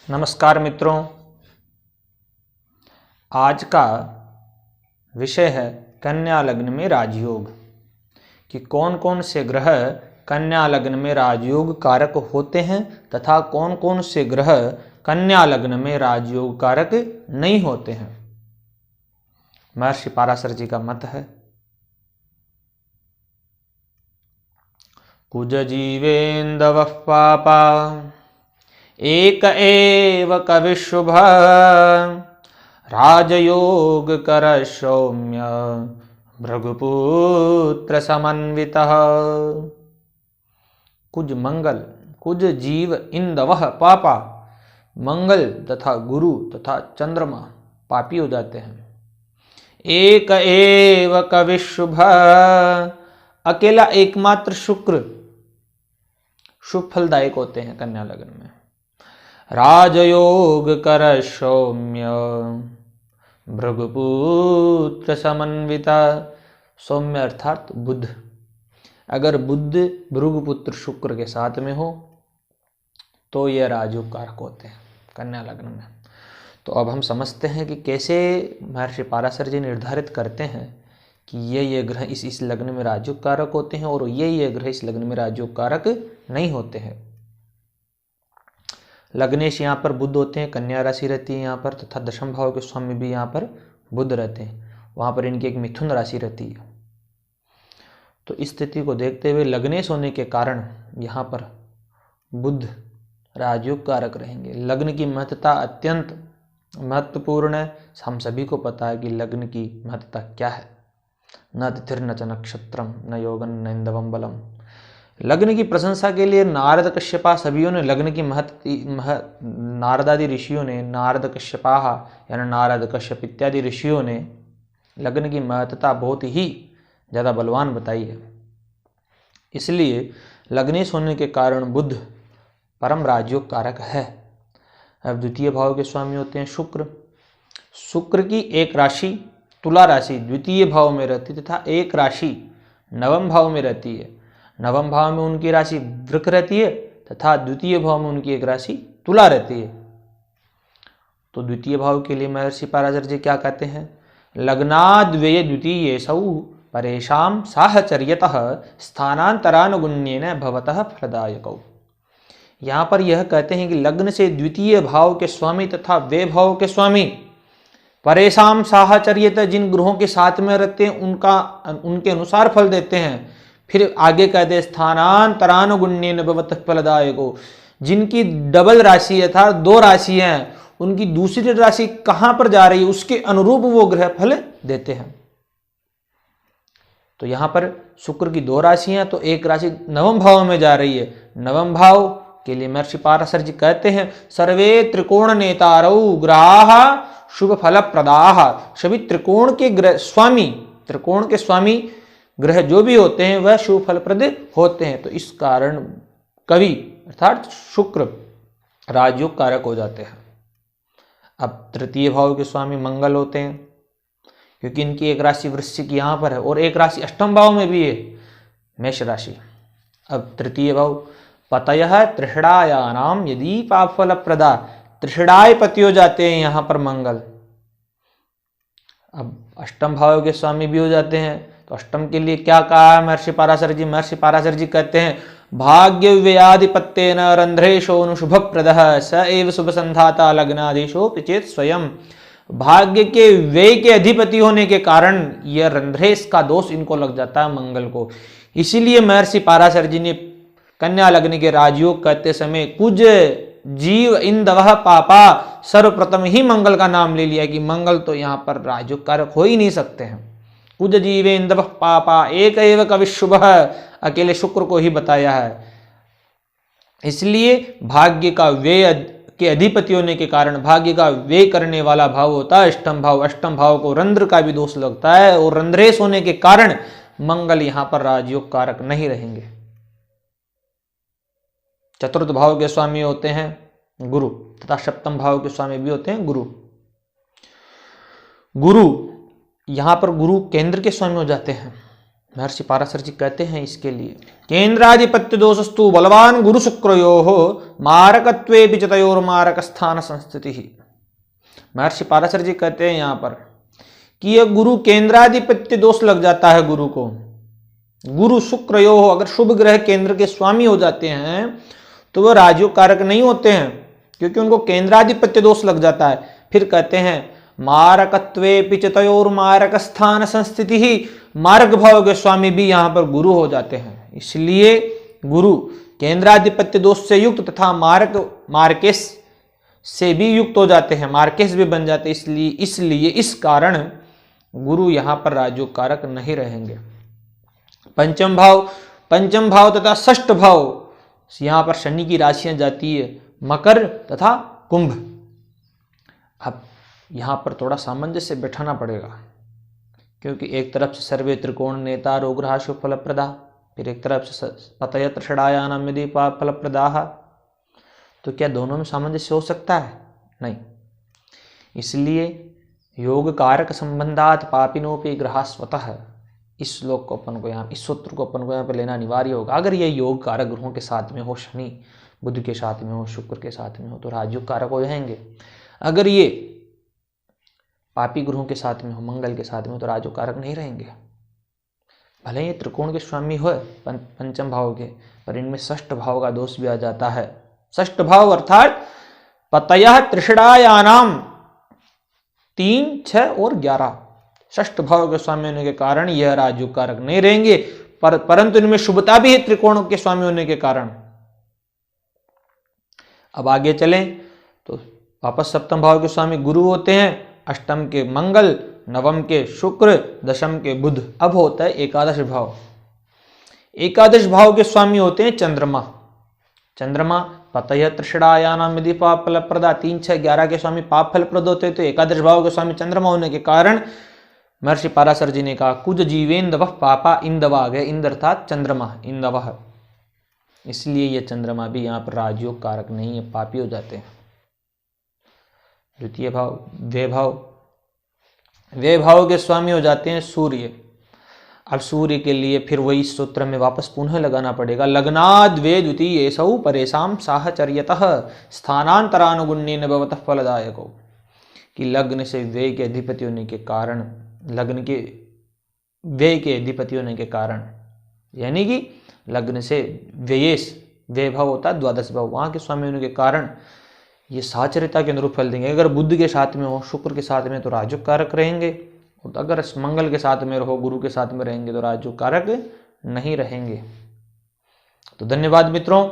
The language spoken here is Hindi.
नमस्कार मित्रों, आज का विषय है कन्या लग्न में राजयोग कि कौन कौन से ग्रह कन्या लग्न में राजयोग कारक होते हैं तथा कौन कौन से ग्रह कन्या लग्न में राजयोग कारक नहीं होते हैं। महर्षि पाराशर जी का मत है, कुज जीवेन्दवः पापा एक एव कविशुभ राजयोग कर सौम्य भृगुपुत्र समन्वितः। कुज मंगल, कुज जीव इंदवः पापा, मंगल तथा गुरु तथा चंद्रमा पापी हो जाते हैं। एक एव कविशुभ, अकेला एकमात्र शुक्र शुभ फलदायक होते हैं कन्या लग्न में। राजयोग कर सौम्य भृगुपुत्र समन्विता, सौम्य अर्थात बुध। अगर बुध भृगुपुत्र शुक्र के साथ में हो तो यह राजयोग कारक होते हैं कन्या लग्न में। तो अब हम समझते हैं कि कैसे महर्षि पाराशर जी निर्धारित करते हैं कि ये ग्रह इस लग्न में राजयोग कारक होते हैं और ये ग्रह इस लग्न में राजयोग कारक नहीं होते हैं। लग्नेश यहाँ पर बुध होते हैं, कन्या राशि रहती है यहाँ पर, तथा दशम भाव के स्वामी भी यहाँ पर बुध रहते हैं। वहाँ पर इनकी एक मिथुन राशि रहती है। तो इस स्थिति को देखते हुए लग्नेश होने के कारण यहाँ पर बुध राजयोग कारक रहेंगे। लग्न की महत्ता अत्यंत महत्वपूर्ण है। हम सभी को पता है कि लग्न की महत्ता क्या है। न तिथिर न च नक्षत्रम न योगन न इंदवम बलम। लग्न की प्रशंसा के लिए नारद कश्यपा सभियों ने लग्न की नारदादि ऋषियों ने, नारद कश्यपाह यानी नारद कश्यप इत्यादि ऋषियों ने लग्न की महत्ता बहुत ही ज़्यादा बलवान बताई है। इसलिए लग्नेश होने के कारण बुध परम राजयोग कारक है। अब द्वितीय भाव के स्वामी होते हैं शुक्र। शुक्र की एक राशि तुला राशि द्वितीय भाव में रहती तथा एक राशि नवम भाव में रहती है। नवम भाव में उनकी राशि वृक रहती है तथा द्वितीय भाव में उनकी एक राशि तुला रहती है। तो द्वितीय भाव के लिए महर्षि पाराशर जी क्या कहते हैं? लग्नाद्वय द्वितीय सौ परेशाम साहचर्यतः स्थानांतरानुगुण्येन भवतः फलदायकौ। यहाँ पर यह कहते हैं कि लग्न से द्वितीय भाव के स्वामी तथा वे भाव के स्वामी परेशान साहचर्यतः, जिन ग्रहों के साथ में रहते हैं उनके अनुसार फल देते हैं। फिर आगे कहते स्थानांतरानुगुण्येन भवतः फलदायकौ, जिनकी डबल राशि अर्थात दो राशि हैं, उनकी दूसरी राशि कहां पर जा रही है उसके अनुरूप वो ग्रह फल देते हैं। तो यहां पर शुक्र की दो राशियां, तो एक राशि नवम भाव में जा रही है। नवम भाव के लिए महर्षि पाराशर जी कहते हैं सर्वे त्रिकोण नेतारौ ग्रहाः शुभ फल प्रदाः। सभी त्रिकोण के ग्रह स्वामी, त्रिकोण के स्वामी ग्रह जो भी होते हैं वह शुभ फलप्रद होते हैं। तो इस कारण कवि अर्थात शुक्र राजयोग कारक हो जाते हैं। अब तृतीय भाव के स्वामी मंगल होते हैं, क्योंकि इनकी एक राशि वृश्चिक यहाँ पर है और एक राशि अष्टम भाव में भी है, मेष राशि। अब तृतीय भाव पतयः त्रिषणायानाम यदि पाप फल प्रदा, त्रिषणाय पति हो जाते हैं यहाँ पर मंगल। अब अष्टम भाव के स्वामी भी हो जाते हैं। तो अष्टम के लिए क्या कहा है महर्षि पाराशर जी? महर्षि पाराशर जी कहते हैं भाग्य व्ययाधिपत्येन रंध्रेशो शुभ प्रदः स एव शुभ संधाता लग्नादेशो पिचेत स्वयं। भाग्य के व्यय के अधिपति होने के कारण यह रंध्रेश का दोष इनको लग जाता है मंगल को। इसीलिए महर्षि पाराशर जी ने कन्या लग्न के राजयोग कहते समय कुज जीव इंदवः पापा सर्वप्रथम ही मंगल का नाम ले लिया कि मंगल तो यहाँ पर राजयोग कारक हो ही नहीं सकते हैं। कुज जीवे इंदवः पापा एक एव कविशुभ, अकेले शुक्र को ही बताया है। इसलिए भाग्य का व्यय के अधिपति होने के कारण भाग्य का व्यय करने वाला भाव होता है अष्टम भाव। अष्टम भाव को रंध्र का भी दोष लगता है और रंध्रेश होने के कारण मंगल यहां पर राजयोग कारक नहीं रहेंगे। चतुर्थ भाव के स्वामी होते हैं गुरु तथा सप्तम भाव के स्वामी भी होते हैं गुरु। गुरु यहां पर गुरु केंद्र के स्वामी हो जाते हैं। महर्षि पाराशर जी कहते हैं इसके लिए केंद्राधिपत्य दोषस्तु बलवान गुरु शुक्रोः मारकत्वे विचतयोर मारक स्थान संस्थिति ही। महर्षि पाराशर जी कहते हैं यहाँ पर कि यह गुरु केंद्राधिपत्य दोष लग जाता है गुरु को। गुरु शुक्रोः अगर शुभ ग्रह केंद्र के स्वामी हो जाते हैं तो वह राजयोग कारक नहीं होते हैं, क्योंकि उनको केंद्राधिपत्य दोष लग जाता है। फिर कहते हैं मारकत्वे पिचतयोर मारक स्थान संस्थिति ही, मार्ग भाव के स्वामी भी यहाँ पर गुरु हो जाते हैं। इसलिए गुरु केंद्राधिपत्य दोष से युक्त तथा मार्केश से भी युक्त हो जाते हैं, मार्केश भी बन जाते हैं। इसलिए इस कारण गुरु यहाँ पर राजयोग कारक नहीं रहेंगे। पंचम भाव तथा षष्ठ भाव, यहाँ पर शनि की राशियां जाती है मकर तथा कुंभ। अब यहाँ पर थोड़ा सामंजस्य बैठाना पड़ेगा, क्योंकि एक तरफ से सर्वे त्रिकोण नेता रोगराशु फलप्रदा, फिर एक तरफ से पतयत्र षडायानाम यदि पाप फलप्रदाः, तो क्या दोनों में सामंजस्य हो सकता है? नहीं। इसलिए योग कारक संबंधात पापिनोपि ग्रहा स्वतः, इस श्लोक को अपन को यहाँ, इस सूत्र को अपन को यहाँ पर लेना अनिवार्य होगा। अगर ये योग कारक ग्रहों के साथ में हो, शनि बुध के साथ में हो, शुक्र के साथ में हो, तो राजयोग कारक हो जाएंगे। अगर ये पापी ग्रहों के साथ में हो, मंगल के साथ में हो, तो राजयोग कारक नहीं रहेंगे। भले ही त्रिकोण के स्वामी हो पंचम भाव के, पर इनमें षष्ठ भाव का दोष भी आ जाता है। षष्ठ भाव अर्थात पतयः त्रिषडायानाम 3, 6 और 11, षष्ठ भाव के स्वामी होने के कारण यह राजयोग कारक नहीं रहेंगे, परंतु इनमें शुभता भी है त्रिकोणों के स्वामी होने के कारण। अब आगे चलें तो वापस सप्तम भाव के स्वामी गुरु होते हैं, अष्टम के मंगल, नवम के शुक्र, दशम के बुध। अब होता है एकादश भाव। एकादश भाव के स्वामी होते हैं चंद्रमा पतयः त्रिषडायानाम यदि पाप फलप्रदा, 3, 6, 11 के स्वामी पाप फलप्रद होते हैं। तो एकादश भाव के स्वामी चंद्रमा होने के कारण महर्षि पाराशर जी ने कहा कुज जीवेंदव पापा इंदवा, गए इंद्र अर्थात चंद्रमा, इंदव। इसलिए यह चंद्रमा भी यहाँ पर राजयोग कारक नहीं है, पापी हो जाते हैं। द्वितीय भाव वे भाव के स्वामी हो जाते हैं सूर्य। अब सूर्य के लिए फिर वही सूत्र में वापस पुनः लगाना पड़ेगा, लग्नाद् वे द्वितीयेषु परेषां साहचर्यतः स्थानांतरानुगुण्येन भवतः फलदायको, कि लग्न से व्यय के अधिपति होने के कारण, लग्न के व्यय के अधिपति होने के कारण, यानी कि लग्न से व्ययेश, व्यय भाव होता है द्वादश भाव, वहाँ के स्वामी होने के कारण ये साहचर्यता के अनुरूप फल देंगे। अगर बुध के साथ में हो, शुक्र के साथ में, तो राजयोग कारक रहेंगे, और अगर मंगल के साथ में रहो, गुरु के साथ में रहेंगे, तो राजयोग कारक नहीं रहेंगे। तो धन्यवाद मित्रों।